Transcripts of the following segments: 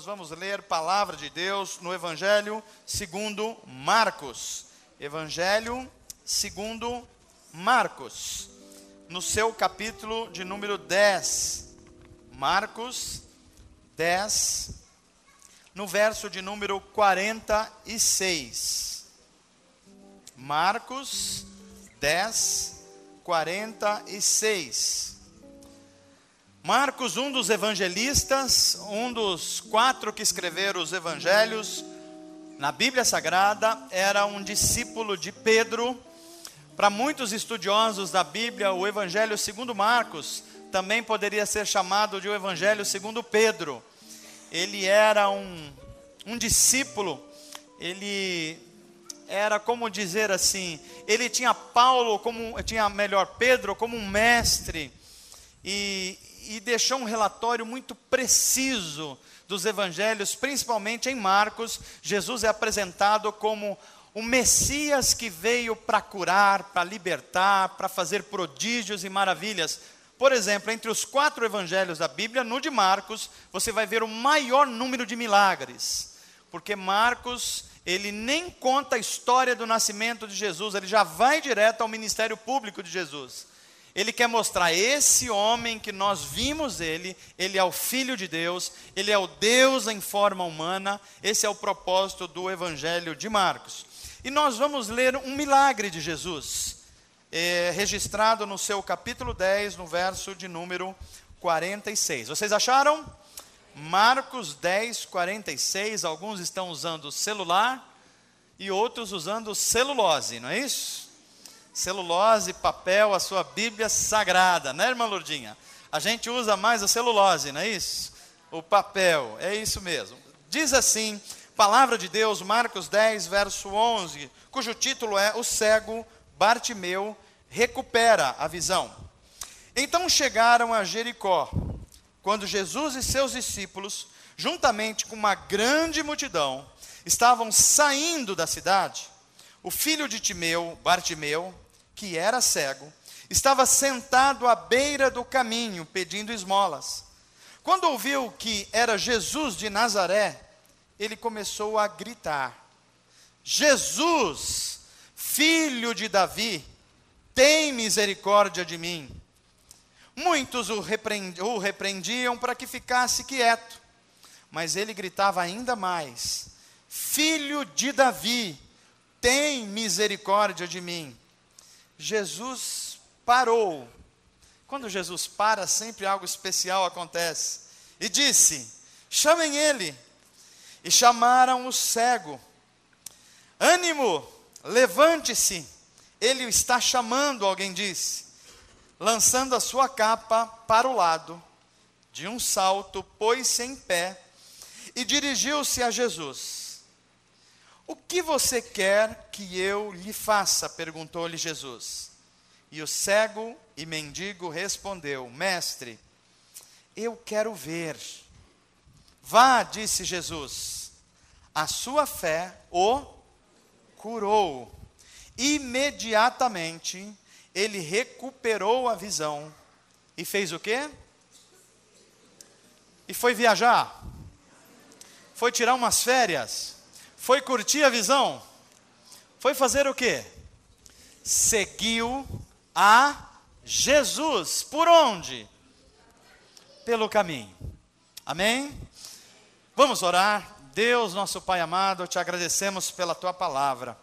vamos ler palavra de Deus no Evangelho segundo Marcos. Evangelho segundo Marcos, no seu capítulo de número 10. Marcos 10, no verso de número 46. Marcos 10, 46. Marcos, um dos evangelistas, um dos 4 que escreveram os evangelhos na Bíblia Sagrada, era um discípulo de Pedro. Para muitos estudiosos da Bíblia, o Evangelho segundo Marcos também poderia ser chamado de o Evangelho segundo Pedro. Ele era um discípulo, ele era, como dizer assim, ele tinha Pedro como um mestre, e deixou um relatório muito preciso dos evangelhos, principalmente em Marcos. Jesus é apresentado como o Messias que veio para curar, para libertar, para fazer prodígios e maravilhas. Por exemplo, entre os 4 evangelhos da Bíblia, no de Marcos, você vai ver o maior número de milagres, porque Marcos, ele nem conta a história do nascimento de Jesus, ele já vai direto ao ministério público de Jesus. Ele quer mostrar esse homem que nós vimos ele é o Filho de Deus, ele é o Deus em forma humana. Esse é o propósito do Evangelho de Marcos. E nós vamos ler um milagre de Jesus, registrado no seu capítulo 10, no verso de número 46. Vocês acharam? Marcos 10, 46, alguns estão usando celular e outros usando celulose, não é isso? Celulose, papel, a sua Bíblia Sagrada, né, irmã Lourdinha? A gente usa mais a celulose, não é isso? O papel, é isso mesmo. Diz assim, palavra de Deus, Marcos 10, verso 11, cujo título é: O cego Bartimeu recupera a visão. Então chegaram a Jericó, quando Jesus e seus discípulos, juntamente com uma grande multidão, estavam saindo da cidade. O filho de Timeu, Bartimeu, que era cego, estava sentado à beira do caminho, pedindo esmolas. Quando ouviu que era Jesus de Nazaré, ele começou a gritar: Jesus, filho de Davi, tem misericórdia de mim. Muitos o repreendiam para que ficasse quieto, mas ele gritava ainda mais: Filho de Davi, tem misericórdia de mim. Jesus parou. Quando Jesus para, sempre algo especial acontece. E disse: chamem ele. E chamaram o cego. Ânimo, levante-se, ele o está chamando, alguém disse. Lançando a sua capa para o lado, de um salto, pôs-se em pé e dirigiu-se a Jesus. O que você quer que eu lhe faça? Perguntou-lhe Jesus. E o cego e mendigo respondeu: Mestre, eu quero ver. Vá, disse Jesus, a sua fé o curou. Imediatamente ele recuperou a visão e fez o quê? E foi viajar. Foi tirar umas férias. Foi curtir a visão? Foi fazer o quê? Seguiu a Jesus. Por onde? Pelo caminho. Amém? Vamos orar. Deus, nosso Pai amado, te agradecemos pela tua palavra.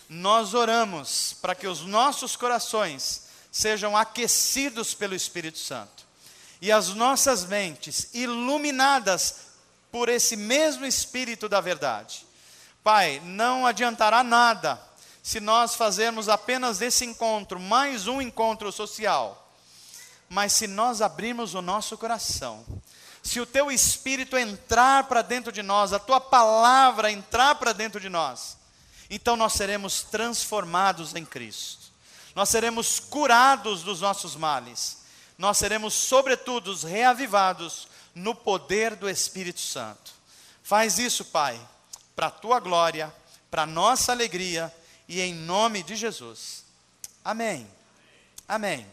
Nós oramos para que os nossos corações sejam aquecidos pelo Espírito Santo e as nossas mentes iluminadas por esse mesmo Espírito da verdade. Pai, não adiantará nada se nós fazermos apenas desse encontro mais um encontro social, mas se nós abrirmos o nosso coração, se o teu Espírito entrar para dentro de nós, a tua palavra entrar para dentro de nós, então nós seremos transformados em Cristo, nós seremos curados dos nossos males, nós seremos sobretudo reavivados no poder do Espírito Santo. Faz isso, Pai, para a tua glória, para a nossa alegria, e em nome de Jesus. Amém. Amém.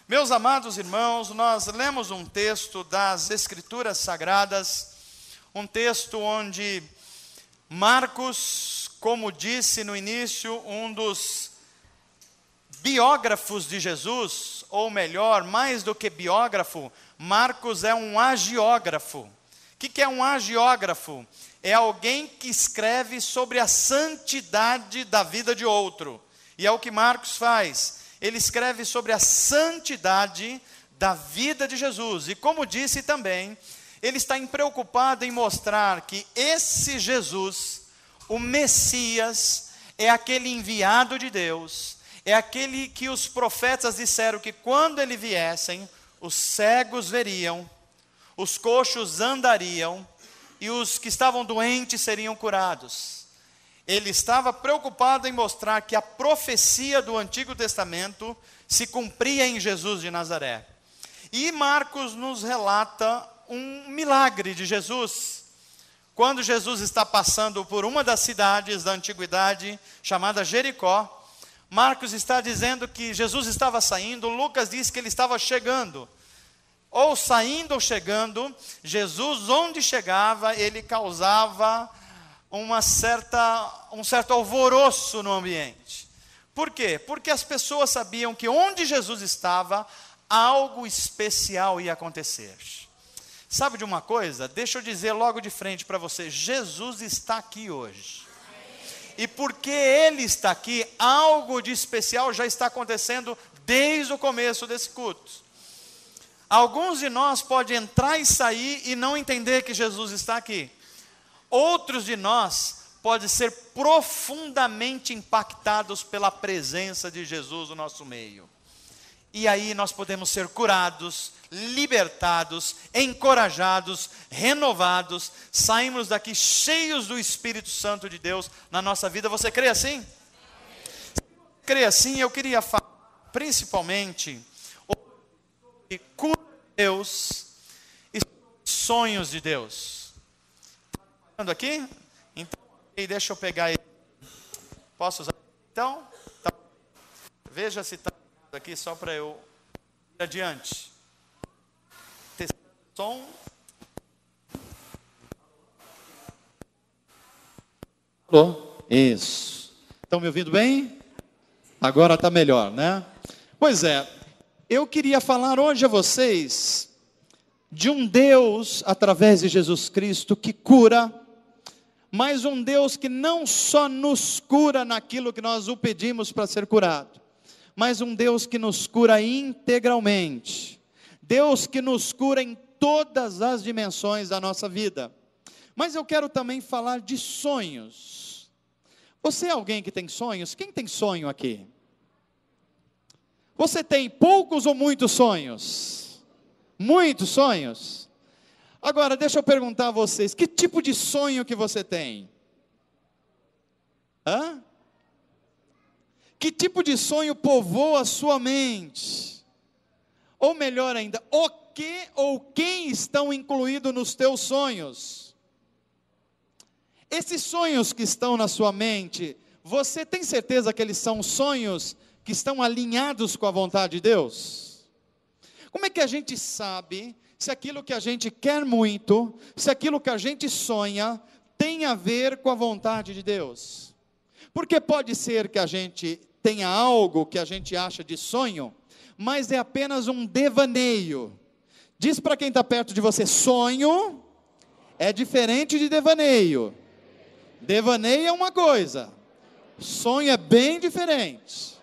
Meus amados irmãos, nós lemos um texto das Escrituras Sagradas, um texto onde Marcos, como disse no início, um dos biógrafos de Jesus, ou melhor, mais do que biógrafo, Marcos é um agiógrafo. O que é um agiógrafo? É alguém que escreve sobre a santidade da vida de outro. E é o que Marcos faz. Ele escreve sobre a santidade da vida de Jesus. E como disse também, ele está preocupado em mostrar que esse Jesus, o Messias, é aquele enviado de Deus, é aquele que os profetas disseram que quando ele viessem, os cegos veriam, os coxos andariam, e os que estavam doentes seriam curados. Ele estava preocupado em mostrar que a profecia do Antigo Testamento se cumpria em Jesus de Nazaré. E Marcos nos relata um milagre de Jesus. Quando Jesus está passando por uma das cidades da antiguidade, chamada Jericó, Marcos está dizendo que Jesus estava saindo, Lucas diz que ele estava chegando. Ou saindo ou chegando, Jesus, onde chegava, ele causava um certo alvoroço no ambiente. Por quê? Porque as pessoas sabiam que onde Jesus estava, algo especial ia acontecer. Sabe de uma coisa? Deixa eu dizer logo de frente para você, Jesus está aqui hoje. E porque Ele está aqui, algo de especial já está acontecendo desde o começo desse culto. Alguns de nós podem entrar e sair e não entender que Jesus está aqui. Outros de nós podem ser profundamente impactados pela presença de Jesus no nosso meio. E aí nós podemos ser curados, libertados, encorajados, renovados, saímos daqui cheios do Espírito Santo de Deus na nossa vida. Você crê assim? Se você crê assim, eu queria falar principalmente sobre cura de Deus e sonhos de Deus. Está falando aqui? Então, deixa eu pegar ele. Posso usar? Então, tá. Veja se está aqui só para eu ir adiante. Som. Alô? Isso. Estão me ouvindo bem? Agora está melhor, né? Pois é, eu queria falar hoje a vocês de um Deus, através de Jesus Cristo, que cura, mas um Deus que não só nos cura naquilo que nós o pedimos para ser curado, mas um Deus que nos cura integralmente. Deus que nos cura em todas as dimensões da nossa vida. Mas eu quero também falar de sonhos. Você é alguém que tem sonhos? Quem tem sonho aqui? Você tem poucos ou muitos sonhos? Muitos sonhos? Agora, deixa eu perguntar a vocês, que tipo de sonho que você tem? Hã? Que tipo de sonho povoa a sua mente? Ou melhor ainda, o que ou quem estão incluídos nos teus sonhos? Esses sonhos que estão na sua mente, você tem certeza que eles são sonhos que estão alinhados com a vontade de Deus? Como é que a gente sabe se aquilo que a gente quer muito, se aquilo que a gente sonha, tem a ver com a vontade de Deus? Porque pode ser que a gente tenha algo que a gente acha de sonho, mas é apenas um devaneio. Diz para quem está perto de você, sonho é diferente de devaneio. Devaneio é uma coisa, sonho é bem diferente.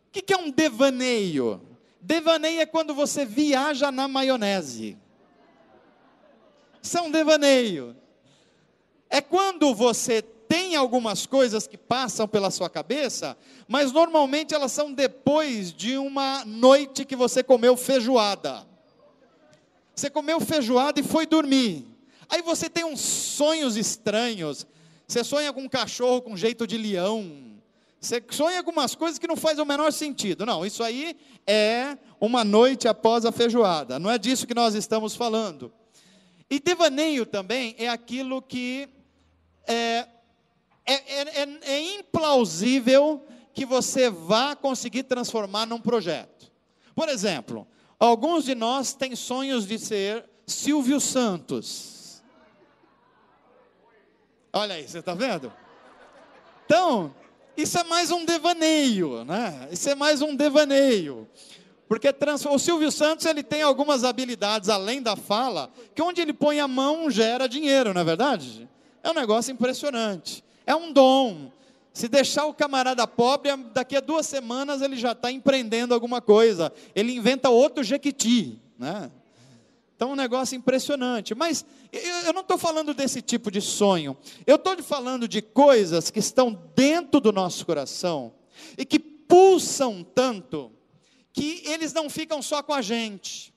O que é um devaneio? Devaneio é quando você viaja na maionese. Isso é um devaneio. É quando você tem algumas coisas que passam pela sua cabeça, mas normalmente elas são depois de uma noite que você comeu feijoada. Você comeu feijoada e foi dormir. Aí você tem uns sonhos estranhos. Você sonha com um cachorro com jeito de leão. Você sonha com umas coisas que não fazem o menor sentido. Não, isso aí é uma noite após a feijoada. Não é disso que nós estamos falando. E devaneio também é aquilo que é implausível que você vá conseguir transformar num projeto. Por exemplo, alguns de nós têm sonhos de ser Silvio Santos. Olha aí, você está vendo? Então, isso é mais um devaneio, né? Isso é mais um devaneio. Porque o Silvio Santos, ele tem algumas habilidades, além da fala, que onde ele põe a mão gera dinheiro, não é verdade? É um negócio impressionante. É um dom. Se deixar o camarada pobre, daqui a 2 semanas ele já está empreendendo alguma coisa. Ele inventa outro Jequiti, né? Então é um negócio impressionante. Mas eu não estou falando desse tipo de sonho. Eu estou falando de coisas que estão dentro do nosso coração e que pulsam tanto que eles não ficam só com a gente.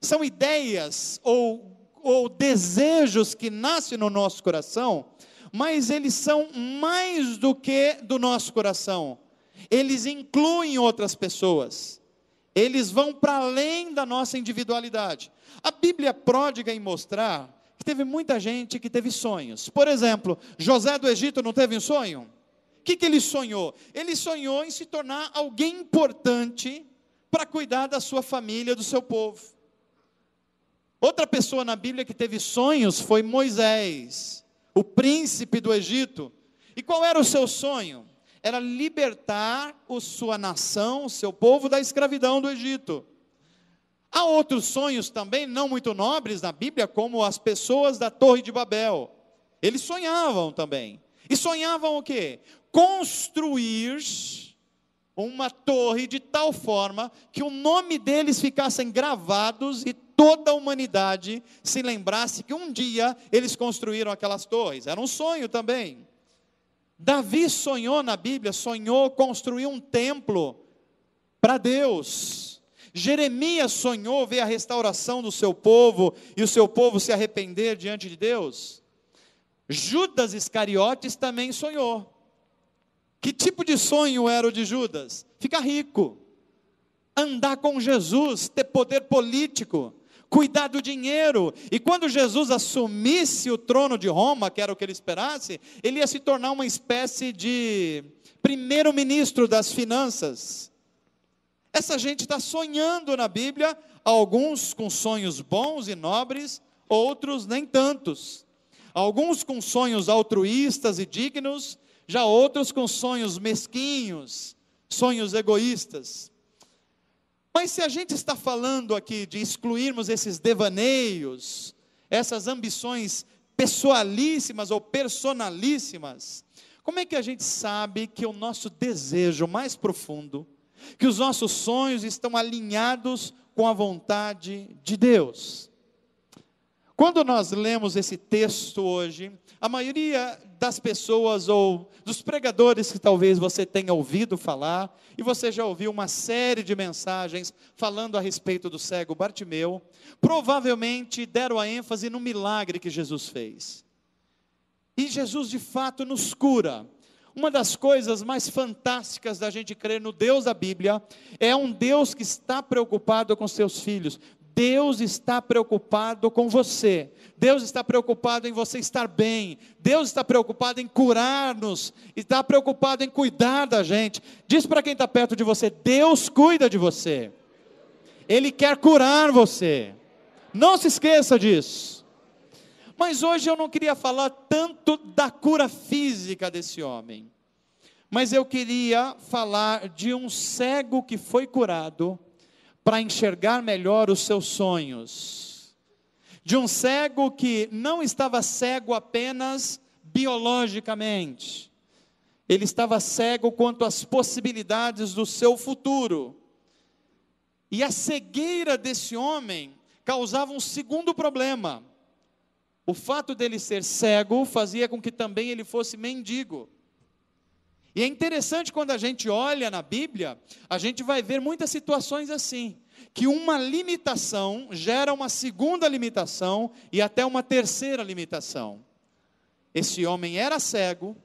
São ideias ou desejos que nascem no nosso coração, mas eles são mais do que do nosso coração. Eles incluem outras pessoas. Eles vão para além da nossa individualidade. A Bíblia é pródiga em mostrar que teve muita gente que teve sonhos. Por exemplo, José do Egito não teve um sonho? O que ele sonhou? Ele sonhou em se tornar alguém importante para cuidar da sua família, do seu povo. Outra pessoa na Bíblia que teve sonhos foi Moisés, o príncipe do Egito. E qual era o seu sonho? Era libertar a sua nação, o seu povo da escravidão do Egito. Há outros sonhos também, não muito nobres na Bíblia, como as pessoas da Torre de Babel. Eles sonhavam também. E sonhavam o quê? Construir uma torre de tal forma que o nome deles ficassem gravados e toda a humanidade se lembrasse que um dia eles construíram aquelas torres. Era um sonho também. Davi sonhou na Bíblia, sonhou construir um templo para Deus. Jeremias sonhou ver a restauração do seu povo e o seu povo se arrepender diante de Deus. Judas Iscariotes também sonhou. Que tipo de sonho era o de Judas? Ficar rico, andar com Jesus, ter poder político, cuidar do dinheiro. E quando Jesus assumisse o trono de Roma, que era o que ele esperasse, ele ia se tornar uma espécie de primeiro-ministro das finanças. Essa gente está sonhando na Bíblia, alguns com sonhos bons e nobres, outros nem tantos. Alguns com sonhos altruístas e dignos, já outros com sonhos mesquinhos, sonhos egoístas. Mas se a gente está falando aqui de excluirmos esses devaneios, essas ambições pessoalíssimas ou personalíssimas, como é que a gente sabe que o nosso desejo mais profundo, que os nossos sonhos estão alinhados com a vontade de Deus? Quando nós lemos esse texto hoje, a maioria das pessoas ou dos pregadores que talvez você tenha ouvido falar, e você já ouviu uma série de mensagens falando a respeito do cego Bartimeu, provavelmente deram a ênfase no milagre que Jesus fez. E Jesus de fato nos cura. Uma das coisas mais fantásticas da gente crer no Deus da Bíblia é um Deus que está preocupado com seus filhos. Deus está preocupado com você. Deus está preocupado em você estar bem. Deus está preocupado em curar-nos. Está preocupado em cuidar da gente. Diz para quem está perto de você: Deus cuida de você. Ele quer curar você. Não se esqueça disso. Mas hoje eu não queria falar tanto da cura física desse homem. Mas eu queria falar de um cego que foi curado para enxergar melhor os seus sonhos. De um cego que não estava cego apenas biologicamente. Ele estava cego quanto às possibilidades do seu futuro. E a cegueira desse homem causava um segundo problema. O fato dele ser cego fazia com que também ele fosse mendigo. E é interessante quando a gente olha na Bíblia, a gente vai ver muitas situações assim, que uma limitação gera uma segunda limitação e até uma terceira limitação. Esse homem era cego,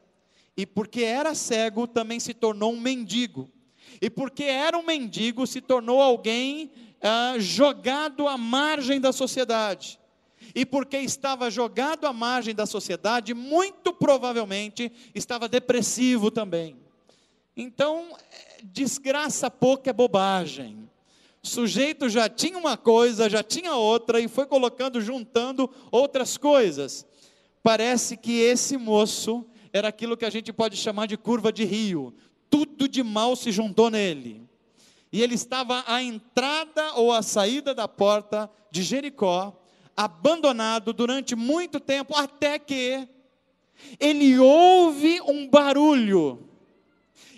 e porque era cego também se tornou um mendigo. E porque era um mendigo se tornou alguém jogado à margem da sociedade. E porque estava jogado à margem da sociedade, muito provavelmente estava depressivo também. Então, desgraça pouca é bobagem. O sujeito já tinha uma coisa, já tinha outra, e foi colocando, juntando outras coisas. parece que esse moço era aquilo que a gente pode chamar de curva de rio. Tudo de mal se juntou nele. E ele estava à entrada ou à saída da porta de Jericó, abandonado durante muito tempo, até que ele ouve um barulho,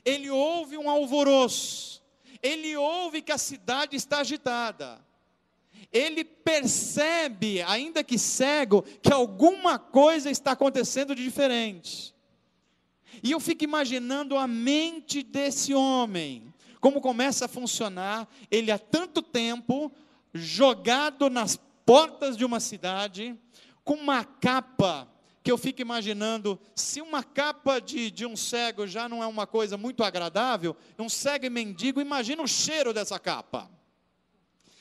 ele ouve um alvoroço, ele ouve que a cidade está agitada, ele percebe, ainda que cego, que alguma coisa está acontecendo de diferente. E eu fico imaginando a mente desse homem, como começa a funcionar, ele há tanto tempo, jogado nas portas de uma cidade, com uma capa, que eu fico imaginando, se uma capa de um cego já não é uma coisa muito agradável, um cego e mendigo, imagina o cheiro dessa capa.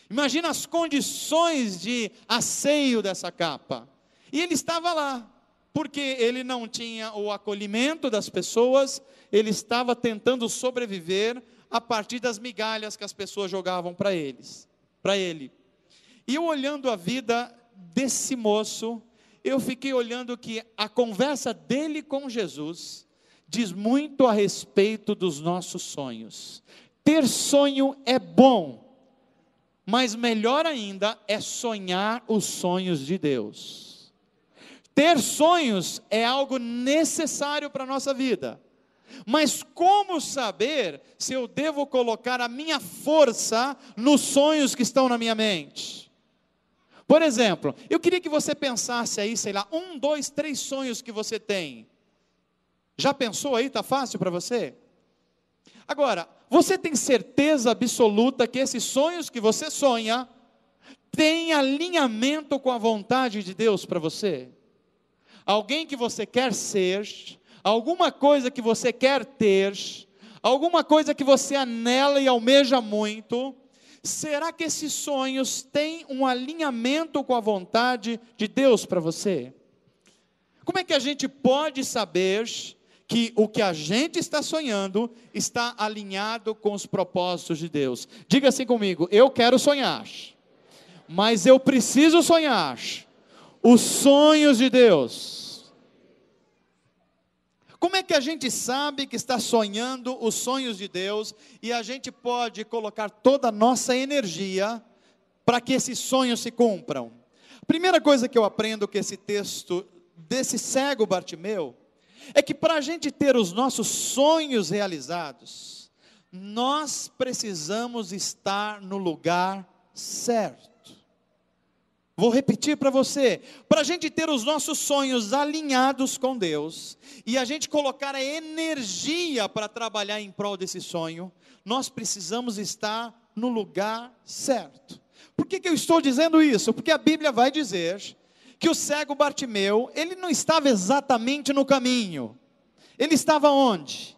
Imagina as condições de asseio dessa capa. E ele estava lá, porque ele não tinha o acolhimento das pessoas, ele estava tentando sobreviver a partir das migalhas que as pessoas jogavam para ele. E eu olhando a vida desse moço, eu fiquei olhando que a conversa dele com Jesus diz muito a respeito dos nossos sonhos. Ter sonho é bom, mas melhor ainda é sonhar os sonhos de Deus. Ter sonhos é algo necessário para a nossa vida. Mas como saber se eu devo colocar a minha força nos sonhos que estão na minha mente? Por exemplo, eu queria que você pensasse aí, 1, 2, 3 sonhos que você tem. Já pensou aí? Está fácil para você? Agora, você tem certeza absoluta que esses sonhos que você sonha têm alinhamento com a vontade de Deus para você? Alguém que você quer ser, alguma coisa que você quer ter, alguma coisa que você anela e almeja muito, será que esses sonhos têm um alinhamento com a vontade de Deus para você? Como é que a gente pode saber que o que a gente está sonhando está alinhado com os propósitos de Deus? Diga assim comigo: eu quero sonhar, mas eu preciso sonhar os sonhos de Deus. Como é que a gente sabe que está sonhando os sonhos de Deus e a gente pode colocar toda a nossa energia para que esses sonhos se cumpram? A primeira coisa que eu aprendo com esse texto desse cego Bartimeu é que para a gente ter os nossos sonhos realizados, nós precisamos estar no lugar certo. Vou repetir para você, para a gente ter os nossos sonhos alinhados com Deus, e a gente colocar a energia para trabalhar em prol desse sonho, nós precisamos estar no lugar certo. Por que eu estou dizendo isso? Porque a Bíblia vai dizer que o cego Bartimeu, ele não estava exatamente no caminho, ele estava onde?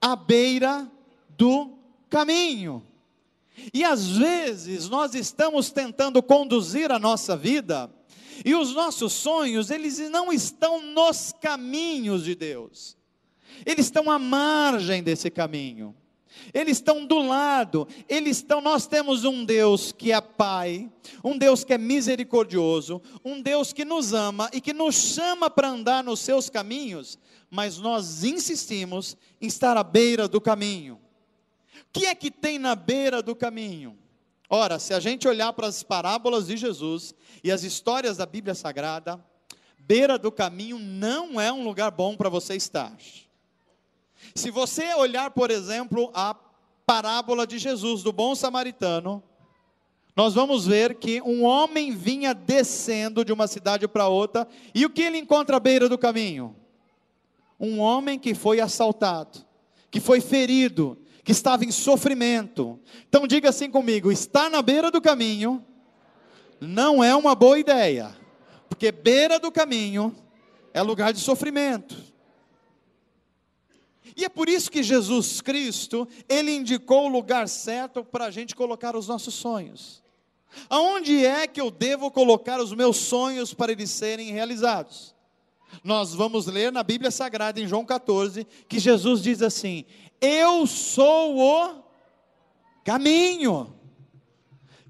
À beira do caminho. E às vezes nós estamos tentando conduzir a nossa vida, e os nossos sonhos, eles não estão nos caminhos de Deus, eles estão à margem desse caminho, eles estão do lado, nós temos um Deus que é Pai, um Deus que é misericordioso, um Deus que nos ama e que nos chama para andar nos seus caminhos, mas nós insistimos em estar à beira do caminho. O que é que tem na beira do caminho? Ora, se a gente olhar para as parábolas de Jesus e as histórias da Bíblia Sagrada, beira do caminho não é um lugar bom para você estar. Se você olhar, por exemplo, a parábola de Jesus, do bom samaritano, nós vamos ver que um homem vinha descendo de uma cidade para outra, e o que ele encontra à beira do caminho? Um homem que foi assaltado, que foi ferido, que estava em sofrimento. Então diga assim comigo: estar na beira do caminho não é uma boa ideia, porque beira do caminho é lugar de sofrimento. E é por isso que Jesus Cristo, Ele indicou o lugar certo para a gente colocar os nossos sonhos. Aonde é que eu devo colocar os meus sonhos para eles serem realizados? Nós vamos ler na Bíblia Sagrada, em João 14, que Jesus diz assim: eu sou o caminho.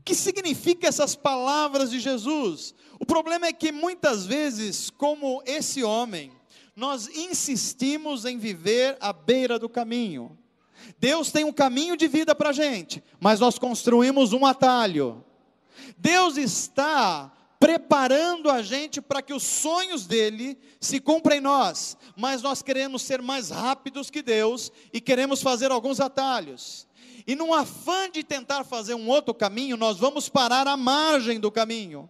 que significa essas palavras de Jesus? O problema é que muitas vezes, como esse homem, nós insistimos em viver à beira do caminho. Deus tem um caminho de vida para a gente, mas nós construímos um atalho. Deus está preparando a gente para que os sonhos dele se cumpram em nós, mas nós queremos ser mais rápidos que Deus e queremos fazer alguns atalhos. E num afã de tentar fazer um outro caminho, nós vamos parar à margem do caminho.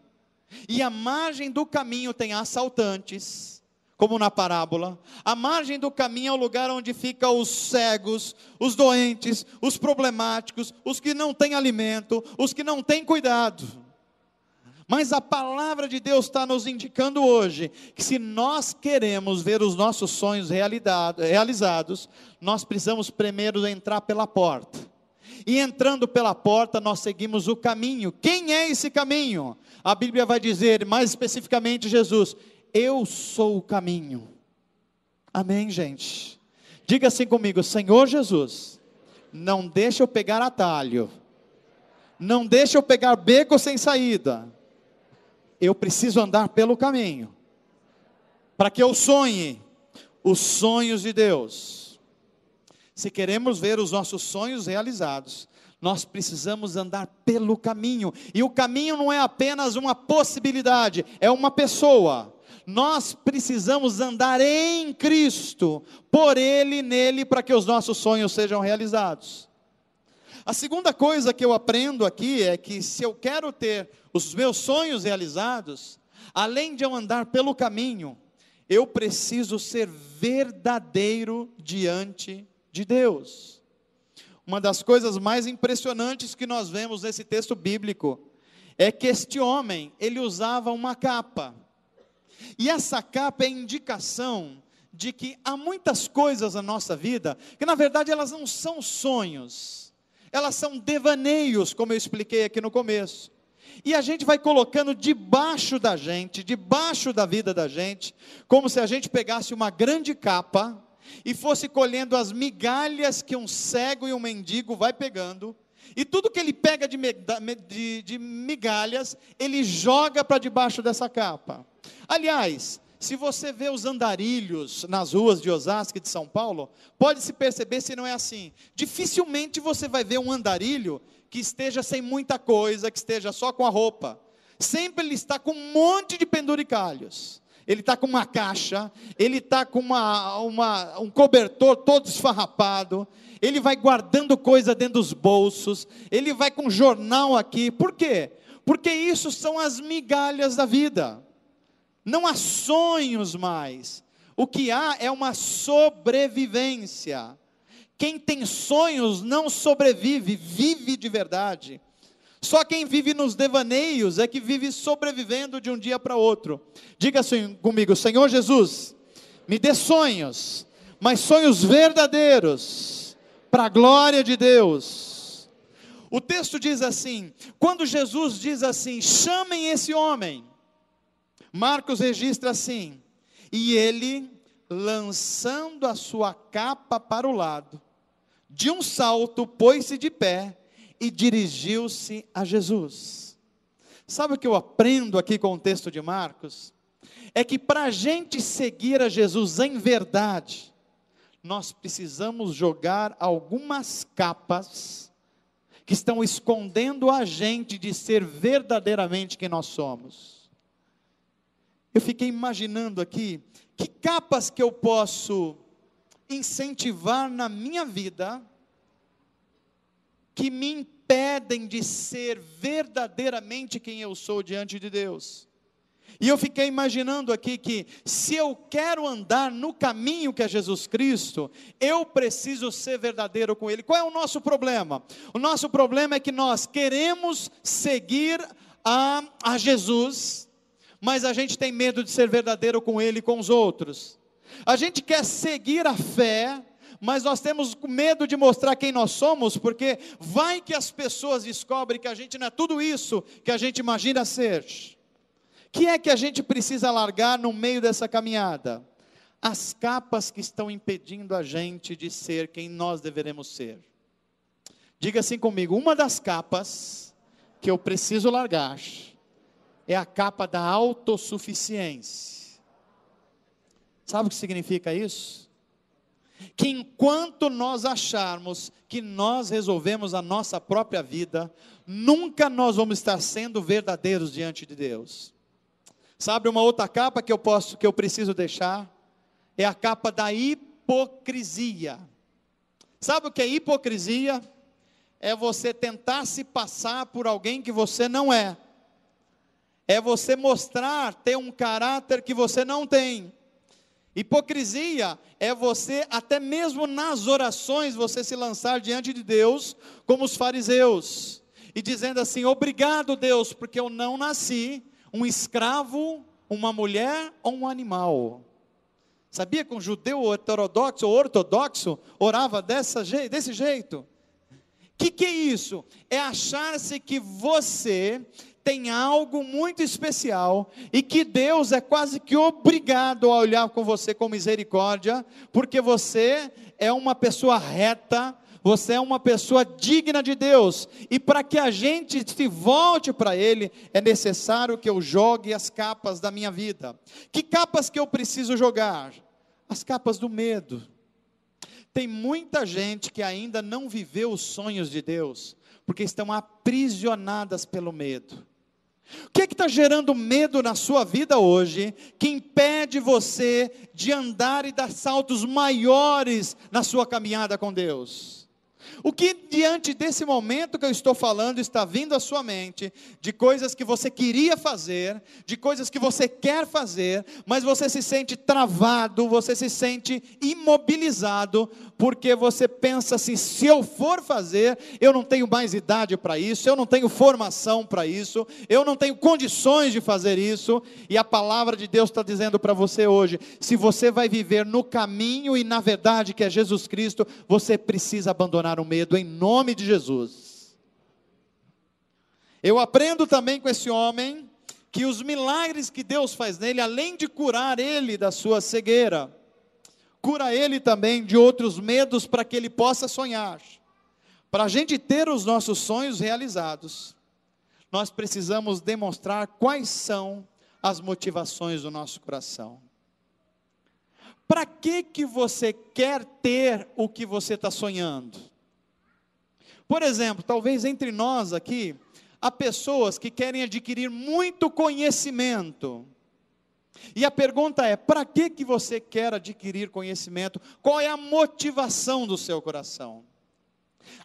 E a margem do caminho tem assaltantes, como na parábola. A margem do caminho é o lugar onde ficam os cegos, os doentes, os problemáticos, os que não têm alimento, os que não têm cuidado. Mas a palavra de Deus está nos indicando hoje, que se nós queremos ver os nossos sonhos realizados, nós precisamos primeiro entrar pela porta. E entrando pela porta, nós seguimos o caminho. Quem é esse caminho? A Bíblia vai dizer, mais especificamente Jesus, eu sou o caminho. Amém, gente? Diga assim comigo, Senhor Jesus, não deixa eu pegar atalho, não deixa eu pegar beco sem saída. Eu preciso andar pelo caminho, para que eu sonhe os sonhos de Deus. Se queremos ver os nossos sonhos realizados, nós precisamos andar pelo caminho, e o caminho não é apenas uma possibilidade, é uma pessoa. Nós precisamos andar em Cristo, por Ele, nele, para que os nossos sonhos sejam realizados. A segunda coisa que eu aprendo aqui é que se eu quero ter os meus sonhos realizados, além de eu andar pelo caminho, eu preciso ser verdadeiro diante de Deus. Uma das coisas mais impressionantes que nós vemos nesse texto bíblico é que este homem, ele usava uma capa. E essa capa é indicação de que há muitas coisas na nossa vida que na verdade elas não são sonhos. Elas são devaneios, como eu expliquei aqui no começo. E a gente vai colocando debaixo da gente, debaixo da vida da gente, como se a gente pegasse uma grande capa e fosse colhendo as migalhas que um cego e um mendigo vai pegando, e tudo que ele pega de migalhas, ele joga para debaixo dessa capa. Aliás, se você vê os andarilhos nas ruas de Osasco e de São Paulo, pode se perceber se não é assim. Dificilmente você vai ver um andarilho que esteja sem muita coisa, que esteja só com a roupa. Sempre ele está com um monte de penduricalhos. Ele está com uma caixa, ele está com um cobertor todo esfarrapado, ele vai guardando coisa dentro dos bolsos, ele vai com jornal aqui. Por quê? Porque isso são as migalhas da vida. Não há sonhos mais. O que há é uma sobrevivência. Quem tem sonhos não sobrevive, vive de verdade. Só quem vive nos devaneios é que vive sobrevivendo de um dia para outro. Diga assim comigo, Senhor Jesus, me dê sonhos, mas sonhos verdadeiros, para a glória de Deus. O texto diz assim, quando Jesus diz assim, chamem esse homem, Marcos registra assim, e ele, lançando a sua capa para o lado, de um salto, pôs-se de pé, e dirigiu-se a Jesus. Sabe o que eu aprendo aqui com o texto de Marcos? É que para a gente seguir a Jesus em verdade, nós precisamos jogar algumas capas que estão escondendo a gente de ser verdadeiramente quem nós somos. Eu fiquei imaginando aqui, que capas que eu posso incentivar na minha vida, que me impedem de ser verdadeiramente quem eu sou diante de Deus. E eu fiquei imaginando aqui que, se eu quero andar no caminho que é Jesus Cristo, eu preciso ser verdadeiro com Ele. Qual é o nosso problema? O nosso problema é que nós queremos seguir a Jesus, mas a gente tem medo de ser verdadeiro com Ele e com os outros. A gente quer seguir a fé, mas nós temos medo de mostrar quem nós somos, porque vai que as pessoas descobrem que a gente não é tudo isso que a gente imagina ser. O que é que a gente precisa largar no meio dessa caminhada? As capas que estão impedindo a gente de ser quem nós deveremos ser. Diga assim comigo, uma das capas que eu preciso largar é a capa da autossuficiência. Sabe o que significa isso? Que enquanto nós acharmos que nós resolvemos a nossa própria vida, nunca nós vamos estar sendo verdadeiros diante de Deus. Sabe uma outra capa que eu preciso deixar? É a capa da hipocrisia. Sabe o que é hipocrisia? É você tentar se passar por alguém que você não é. É você mostrar, ter um caráter que você não tem. Hipocrisia é você, até mesmo nas orações, você se lançar diante de Deus, como os fariseus, e dizendo assim: obrigado Deus, porque eu não nasci um escravo, uma mulher ou um animal. Sabia que um judeu ortodoxo orava desse jeito? O que é isso? É achar-se que você tem algo muito especial e que Deus é quase que obrigado a olhar com você com misericórdia, porque você é uma pessoa reta, você é uma pessoa digna de Deus, e para que a gente se volte para Ele, é necessário que eu jogue as capas da minha vida. Que capas que eu preciso jogar? As capas do medo. Tem muita gente que ainda não viveu os sonhos de Deus, porque estão aprisionadas pelo medo. O que está gerando medo na sua vida hoje, que impede você de andar e dar saltos maiores na sua caminhada com Deus? O que diante desse momento que eu estou falando está vindo à sua mente, de coisas que você queria fazer, de coisas que você quer fazer, mas você se sente travado, você se sente imobilizado, porque você pensa assim: se eu for fazer, eu não tenho mais idade para isso, eu não tenho formação para isso, eu não tenho condições de fazer isso, e a palavra de Deus está dizendo para você hoje: se você vai viver no caminho e na verdade que é Jesus Cristo, você precisa abandonar o medo em nome de Jesus. Eu aprendo também com esse homem, que os milagres que Deus faz nele, além de curar ele da sua cegueira, cura ele também de outros medos para que ele possa sonhar. Para a gente ter os nossos sonhos realizados, nós precisamos demonstrar quais são as motivações do nosso coração. Para que você quer ter o que você está sonhando? Por exemplo, talvez entre nós aqui, há pessoas que querem adquirir muito conhecimento. E a pergunta é: para que você quer adquirir conhecimento? Qual é a motivação do seu coração?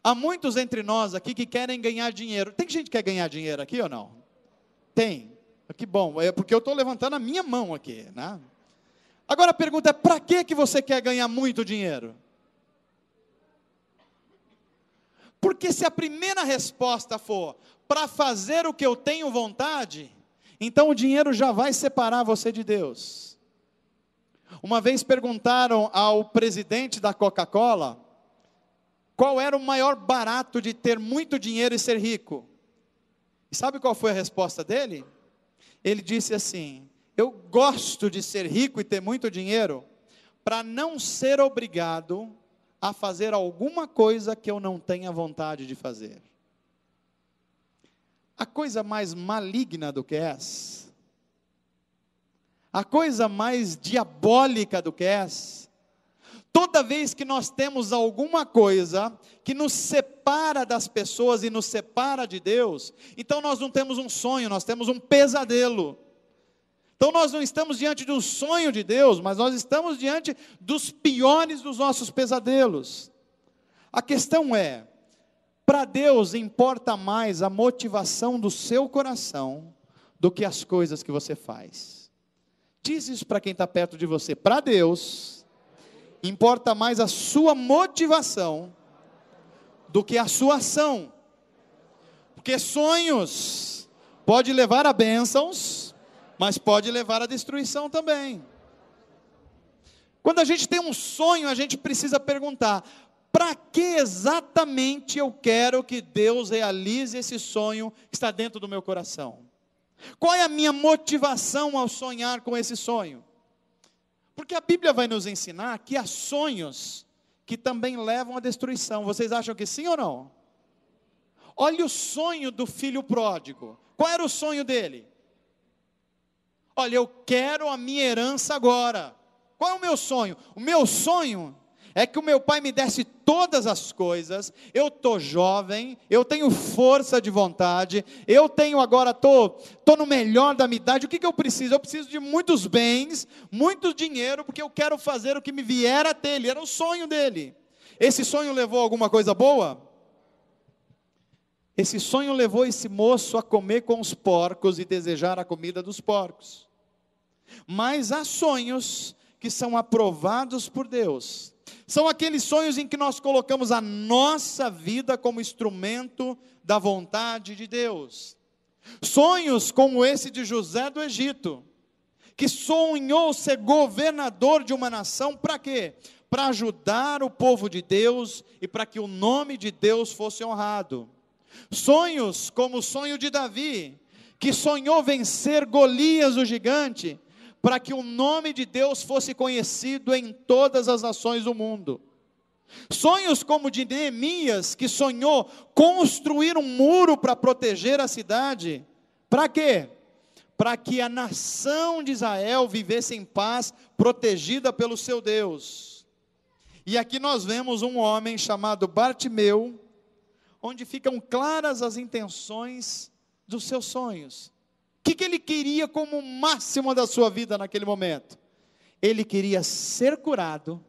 Há muitos entre nós aqui que querem ganhar dinheiro. Tem gente que quer ganhar dinheiro aqui ou não? Tem. Que bom, é porque eu estou levantando a minha mão aqui, né? Agora a pergunta é: para que você quer ganhar muito dinheiro? Porque se a primeira resposta for para fazer o que eu tenho vontade, então o dinheiro já vai separar você de Deus. Uma vez perguntaram ao presidente da Coca-Cola qual era o maior barato de ter muito dinheiro e ser rico. E sabe qual foi a resposta dele? Ele disse assim: eu gosto de ser rico e ter muito dinheiro para não ser obrigado a fazer alguma coisa que eu não tenha vontade de fazer. A coisa mais maligna do que essa, a coisa mais diabólica do que essa, toda vez que nós temos alguma coisa que nos separa das pessoas e nos separa de Deus, então nós não temos um sonho, nós temos um pesadelo. Então nós não estamos diante de um sonho de Deus, mas nós estamos diante dos piores dos nossos pesadelos. A questão é: para Deus importa mais a motivação do seu coração do que as coisas que você faz. Diz isso para quem está perto de você. Para Deus importa mais a sua motivação do que a sua ação. Porque sonhos pode levar a bênçãos, mas pode levar à destruição também. Quando a gente tem um sonho, a gente precisa perguntar: para que exatamente eu quero que Deus realize esse sonho que está dentro do meu coração? Qual é a minha motivação ao sonhar com esse sonho? Porque a Bíblia vai nos ensinar que há sonhos que também levam à destruição. Vocês acham que sim ou não? Olha o sonho do filho pródigo. Qual era o sonho dele? Olha, eu quero a minha herança agora. Qual é o meu sonho? O meu sonho é que o meu pai me desse todas as coisas. Eu estou jovem, eu tenho força de vontade, eu tenho agora, estou no melhor da minha idade. O que eu preciso? Eu preciso de muitos bens, muito dinheiro, porque eu quero fazer o que me vier a ter. Ele era o sonho dele. Esse sonho levou a alguma coisa boa? Esse sonho levou esse moço a comer com os porcos e desejar a comida dos porcos. Mas há sonhos que são aprovados por Deus. São aqueles sonhos em que nós colocamos a nossa vida como instrumento da vontade de Deus. Sonhos como esse de José do Egito, que sonhou ser governador de uma nação, para quê? Para ajudar o povo de Deus e para que o nome de Deus fosse honrado. Sonhos como o sonho de Davi, que sonhou vencer Golias o gigante, para que o nome de Deus fosse conhecido em todas as nações do mundo. Sonhos como o de Neemias, que sonhou construir um muro para proteger a cidade. Para quê? Para que a nação de Israel vivesse em paz, protegida pelo seu Deus. E aqui nós vemos um homem chamado Bartimeu, onde ficam claras as intenções dos seus sonhos. O que ele queria como máximo da sua vida naquele momento? Ele queria ser curado,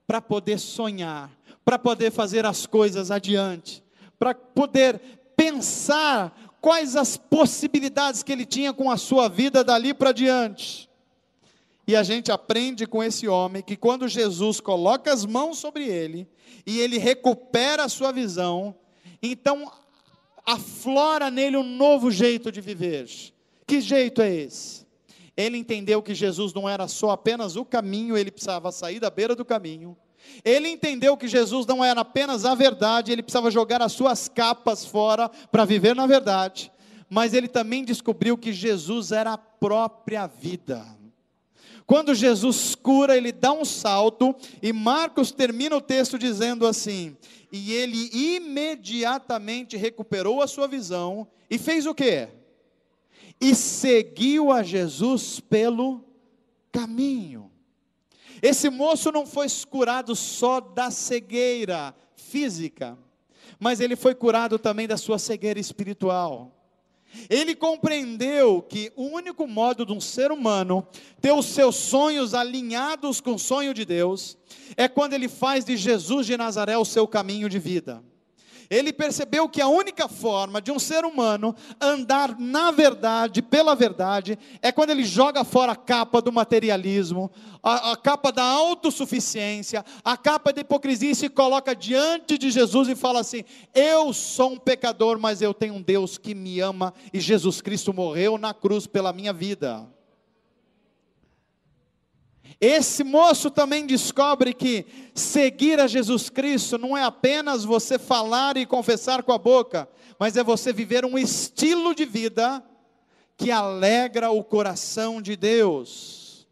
para poder sonhar, para poder fazer as coisas adiante, para poder pensar quais as possibilidades que ele tinha com a sua vida dali para diante. E a gente aprende com esse homem, que quando Jesus coloca as mãos sobre ele, e ele recupera a sua visão, então aflora nele um novo jeito de viver. Que jeito é esse? Ele entendeu que Jesus não era só apenas o caminho, ele precisava sair da beira do caminho. Ele entendeu que Jesus não era apenas a verdade, ele precisava jogar as suas capas fora para viver na verdade. Mas ele também descobriu que Jesus era a própria vida. Quando Jesus cura, ele dá um salto, e Marcos termina o texto dizendo assim: e ele imediatamente recuperou a sua visão, e fez o quê? E seguiu a Jesus pelo caminho. Esse moço não foi curado só da cegueira física, mas ele foi curado também da sua cegueira espiritual. Ele compreendeu que o único modo de um ser humano ter os seus sonhos alinhados com o sonho de Deus, é quando ele faz de Jesus de Nazaré o seu caminho de vida. Ele percebeu que a única forma de um ser humano andar na verdade, pela verdade, é quando ele joga fora a capa do materialismo, a capa da autossuficiência, a capa da hipocrisia, e se coloca diante de Jesus e fala assim: eu sou um pecador, mas eu tenho um Deus que me ama, e Jesus Cristo morreu na cruz pela minha vida. Esse moço também descobre que seguir a Jesus Cristo não é apenas você falar e confessar com a boca, mas é você viver um estilo de vida que alegra o coração de Deus.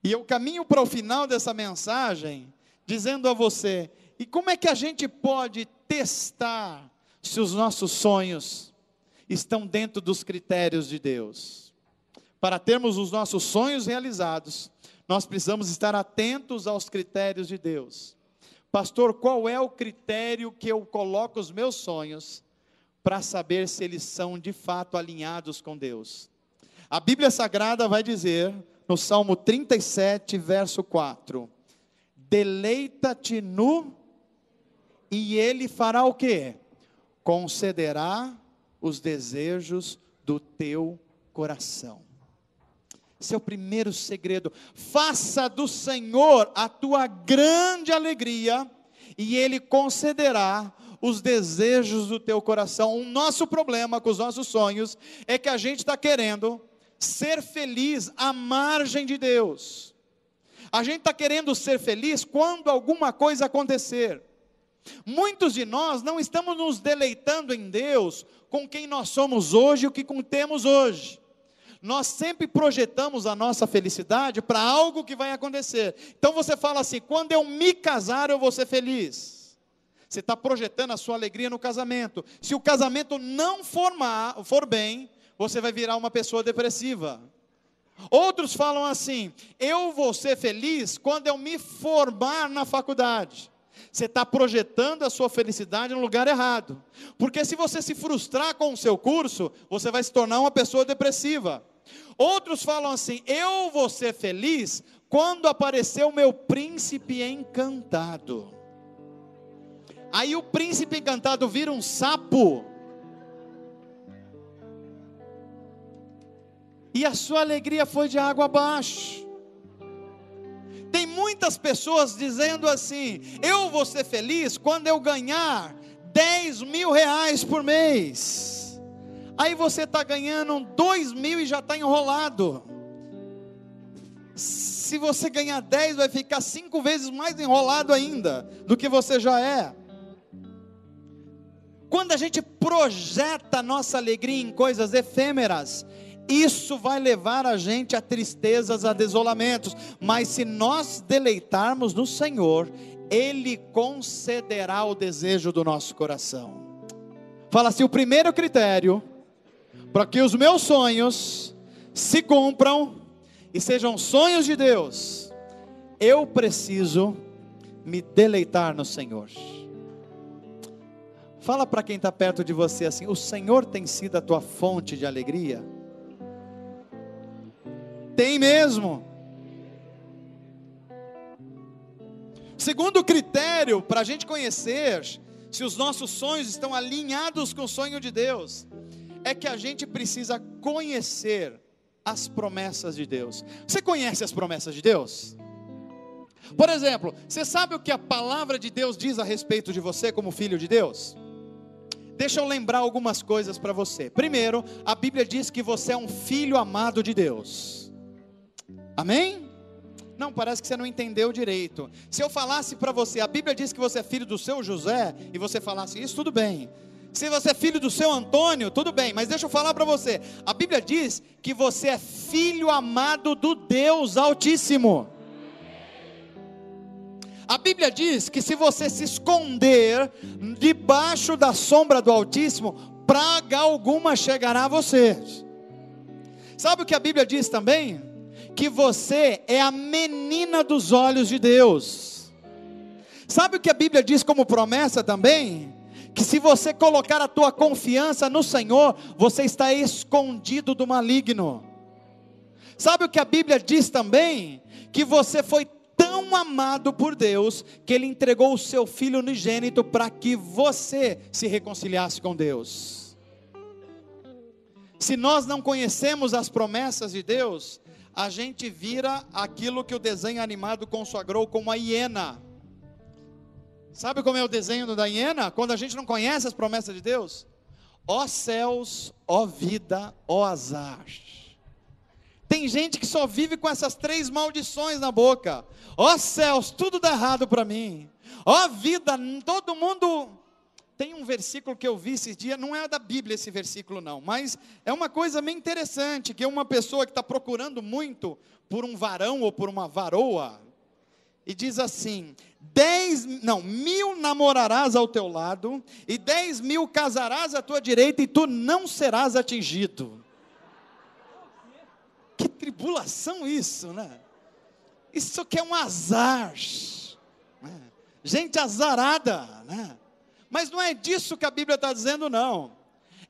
E eu caminho para o final dessa mensagem, dizendo a você: e como é que a gente pode testar se os nossos sonhos estão dentro dos critérios de Deus? Para termos os nossos sonhos realizados, nós precisamos estar atentos aos critérios de Deus. Pastor, qual é o critério que eu coloco os meus sonhos para saber se eles são de fato alinhados com Deus? A Bíblia Sagrada vai dizer, no Salmo 37, verso 4: deleita-te no, e Ele fará o quê? Concederá os desejos do teu coração. Esse é o primeiro segredo. Faça do Senhor a tua grande alegria, e Ele concederá os desejos do teu coração. O nosso problema com os nossos sonhos é que a gente está querendo ser feliz à margem de Deus. A gente está querendo ser feliz quando alguma coisa acontecer. Muitos de nós não estamos nos deleitando em Deus com quem nós somos hoje e o que temos hoje. Nós sempre projetamos a nossa felicidade para algo que vai acontecer. Então você fala assim: quando eu me casar eu vou ser feliz. Você está projetando a sua alegria no casamento. Se o casamento não for bem, você vai virar uma pessoa depressiva. Outros falam assim: eu vou ser feliz quando eu me formar na faculdade. Você está projetando a sua felicidade no lugar errado. Porque se você se frustrar com o seu curso, você vai se tornar uma pessoa depressiva. Outros falam assim: eu vou ser feliz quando aparecer o meu príncipe encantado. Aí o príncipe encantado vira um sapo. E a sua alegria foi de água abaixo. Tem muitas pessoas dizendo assim: eu vou ser feliz quando eu ganhar 10 mil reais por mês. Aí você está ganhando 2 mil e já está enrolado. Se você ganhar 10, vai ficar 5 vezes mais enrolado ainda do que você já é. Quando a gente projeta a nossa alegria em coisas efêmeras, isso vai levar a gente a tristezas, a desolamentos. Mas se nós deleitarmos no Senhor, Ele concederá o desejo do nosso coração. Fala assim: o primeiro critério para que os meus sonhos se cumpram e sejam sonhos de Deus, eu preciso me deleitar no Senhor. Fala para quem está perto de você assim: o Senhor tem sido a tua fonte de alegria? Tem mesmo. Segundo critério para a gente conhecer se os nossos sonhos estão alinhados com o sonho de Deus, é que a gente precisa conhecer as promessas de Deus. Você conhece as promessas de Deus? Por exemplo, você sabe o que a palavra de Deus diz a respeito de você como filho de Deus? Deixa eu lembrar algumas coisas para você. Primeiro, a Bíblia diz que você é um filho amado de Deus. Amém? Não, parece que você não entendeu direito. Se eu falasse para você, a Bíblia diz que você é filho do seu José, e você falasse isso, tudo bem. Se você é filho do seu Antônio, tudo bem. Mas deixa eu falar para você, a Bíblia diz que você é filho amado do Deus Altíssimo. A Bíblia diz que se você se esconder debaixo da sombra do Altíssimo, praga alguma chegará a você. Sabe o que a Bíblia diz também? Que você é a menina dos olhos de Deus. Sabe o que a Bíblia diz como promessa também? Que se você colocar a tua confiança no Senhor, você está escondido do maligno. Sabe o que a Bíblia diz também? Que você foi tão amado por Deus, que Ele entregou o seu Filho unigênito para que você se reconciliasse com Deus. Se nós não conhecemos as promessas de Deus, a gente vira aquilo que o desenho animado consagrou como a hiena. Sabe como é o desenho da hiena? Quando a gente não conhece as promessas de Deus: ó céus, ó vida, ó azar. Tem gente que só vive com essas 3 maldições na boca. Ó céus, tudo dá errado para mim. Ó vida, todo mundo... Tem um versículo que eu vi esses dias, não é da Bíblia esse versículo não, mas é uma coisa meio interessante, que é uma pessoa que está procurando muito por um varão ou por uma varoa, e diz assim: 1.000 namorarás ao teu lado, e 10.000 casarás à tua direita, e tu não serás atingido. Que tribulação isso, né? Isso que é um azar, né? Gente azarada, né? Mas não é disso que a Bíblia está dizendo, não.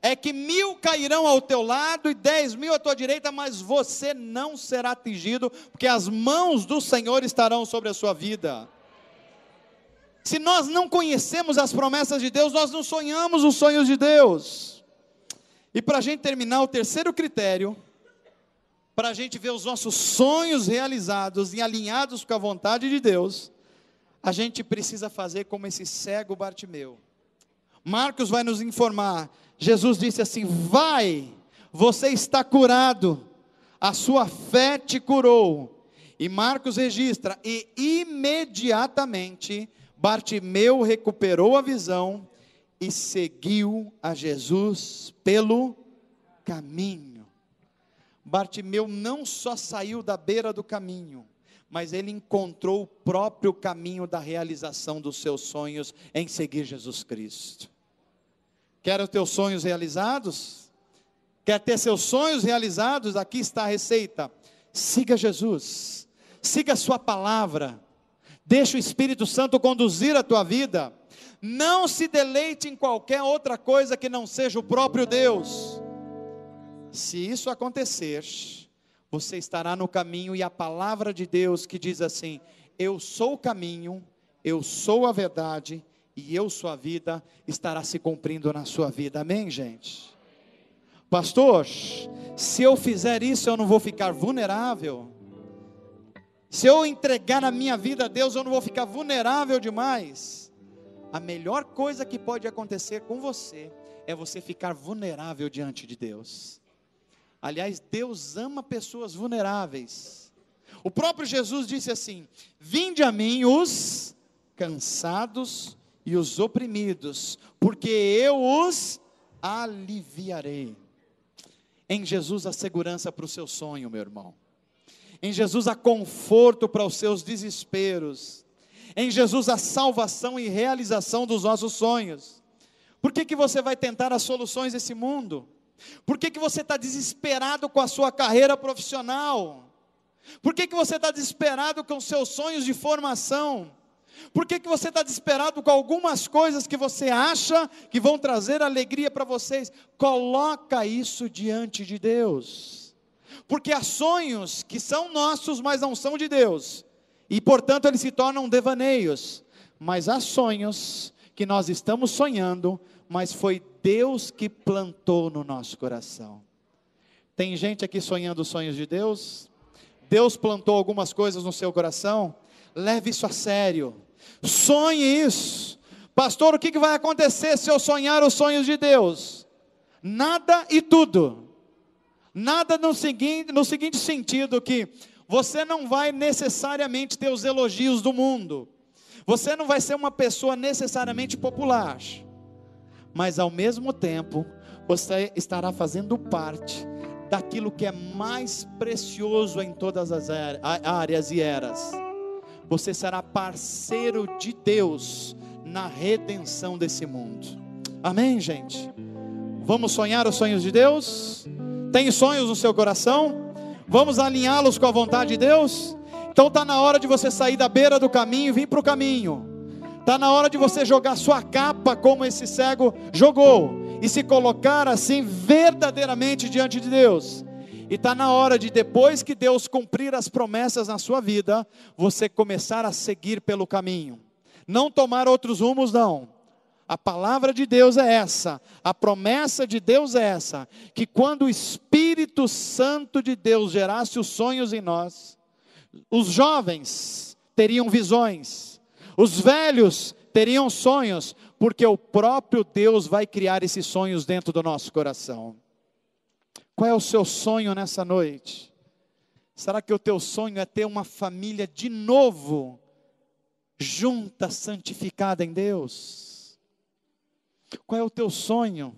É que 1.000 cairão ao teu lado e 10.000 à tua direita, mas você não será atingido, porque as mãos do Senhor estarão sobre a sua vida. Se nós não conhecemos as promessas de Deus, nós não sonhamos os sonhos de Deus. E para a gente terminar, o terceiro critério, para a gente ver os nossos sonhos realizados e alinhados com a vontade de Deus, a gente precisa fazer como esse cego Bartimeu. Marcos vai nos informar, Jesus disse assim: vai, você está curado, a sua fé te curou. E Marcos registra, e imediatamente Bartimeu recuperou a visão e seguiu a Jesus pelo caminho. Bartimeu não só saiu da beira do caminho, mas ele encontrou o próprio caminho da realização dos seus sonhos em seguir Jesus Cristo. Quer os teus sonhos realizados? Quer ter seus sonhos realizados? Aqui está a receita: siga Jesus, siga a sua palavra, deixa o Espírito Santo conduzir a tua vida, não se deleite em qualquer outra coisa que não seja o próprio Deus. Se isso acontecer, você estará no caminho, e a palavra de Deus que diz assim: eu sou o caminho, eu sou a verdade, e eu sou a vida, estará se cumprindo na sua vida. Amém, gente? Pastor, se eu fizer isso, eu não vou ficar vulnerável? Se eu entregar a minha vida a Deus, eu não vou ficar vulnerável demais? A melhor coisa que pode acontecer com você é você ficar vulnerável diante de Deus. Aliás, Deus ama pessoas vulneráveis. O próprio Jesus disse assim: vinde a mim os cansados e os oprimidos, porque eu os aliviarei. Em Jesus há segurança para o seu sonho, meu irmão. Em Jesus há conforto para os seus desesperos. Em Jesus há salvação e realização dos nossos sonhos. Por que você vai tentar as soluções desse mundo? Por que você está desesperado com a sua carreira profissional? Por que você está desesperado com os seus sonhos de formação? Por que você está desesperado com algumas coisas que você acha que vão trazer alegria para vocês? Coloca isso diante de Deus. Porque há sonhos que são nossos, mas não são de Deus, e portanto eles se tornam devaneios. Mas há sonhos que nós estamos sonhando, mas foi Deus que plantou no nosso coração. Tem gente aqui sonhando os sonhos de Deus? Deus plantou algumas coisas no seu coração? Leve isso a sério, sonhe isso. Pastor, o que vai acontecer se eu sonhar os sonhos de Deus? Nada e tudo. Nada no seguinte sentido, que você não vai necessariamente ter os elogios do mundo, você não vai ser uma pessoa necessariamente popular, mas ao mesmo tempo, você estará fazendo parte daquilo que é mais precioso em todas as áreas e eras. Você será parceiro de Deus na redenção desse mundo. Amém, gente? Vamos sonhar os sonhos de Deus? Tem sonhos no seu coração? Vamos alinhá-los com a vontade de Deus? Então está na hora de você sair da beira do caminho e vir para o caminho. Está na hora de você jogar sua capa como esse cego jogou, e se colocar assim verdadeiramente diante de Deus. E está na hora de, depois que Deus cumprir as promessas na sua vida, você começar a seguir pelo caminho, não tomar outros rumos não. A palavra de Deus é essa, a promessa de Deus é essa, que quando o Espírito Santo de Deus gerasse os sonhos em nós, os jovens teriam visões, os velhos teriam sonhos, porque o próprio Deus vai criar esses sonhos dentro do nosso coração. Qual é o seu sonho nessa noite? Será que o teu sonho é ter uma família de novo, junta, santificada em Deus? Qual é o teu sonho?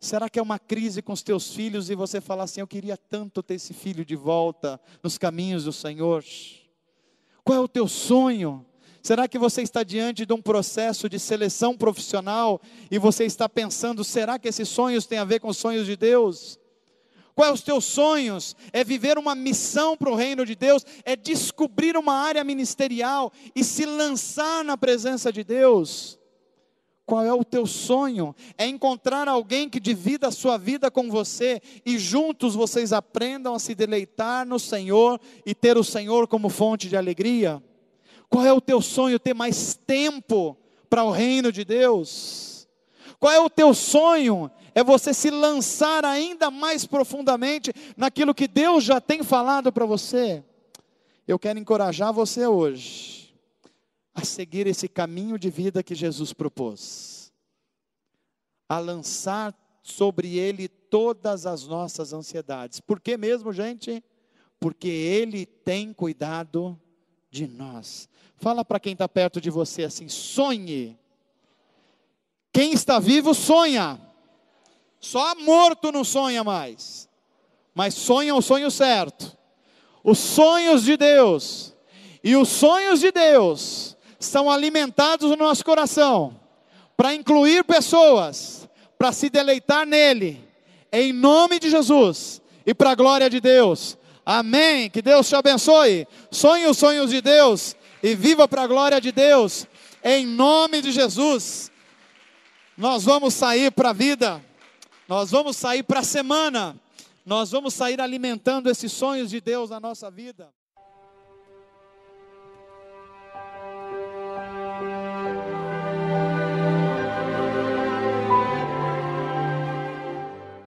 Será que é uma crise com os teus filhos e você fala assim: eu queria tanto ter esse filho de volta nos caminhos do Senhor? Qual é o teu sonho? Será que você está diante de um processo de seleção profissional e você está pensando: será que esses sonhos têm a ver com os sonhos de Deus? Quais são os teus sonhos? É viver uma missão para o reino de Deus? É descobrir uma área ministerial e se lançar na presença de Deus? Qual é o teu sonho? É encontrar alguém que divida a sua vida com você e juntos vocês aprendam a se deleitar no Senhor e ter o Senhor como fonte de alegria? Qual é o teu sonho? Ter mais tempo para o reino de Deus? Qual é o teu sonho? É você se lançar ainda mais profundamente naquilo que Deus já tem falado para você. Eu quero encorajar você hoje a seguir esse caminho de vida que Jesus propôs, a lançar sobre Ele todas as nossas ansiedades. Por que mesmo, gente? Porque Ele tem cuidado de nós. Fala para quem está perto de você assim: sonhe. Quem está vivo sonha. Só morto não sonha mais, mas sonha o sonho certo. Os sonhos de Deus. E os sonhos de Deus são alimentados no nosso coração, para incluir pessoas, para se deleitar nele, em nome de Jesus, e para a glória de Deus. Amém. Que Deus te abençoe. Sonhe os sonhos de Deus e viva para a glória de Deus, em nome de Jesus. Nós vamos sair para a vida, nós vamos sair para a semana, nós vamos sair alimentando esses sonhos de Deus na nossa vida.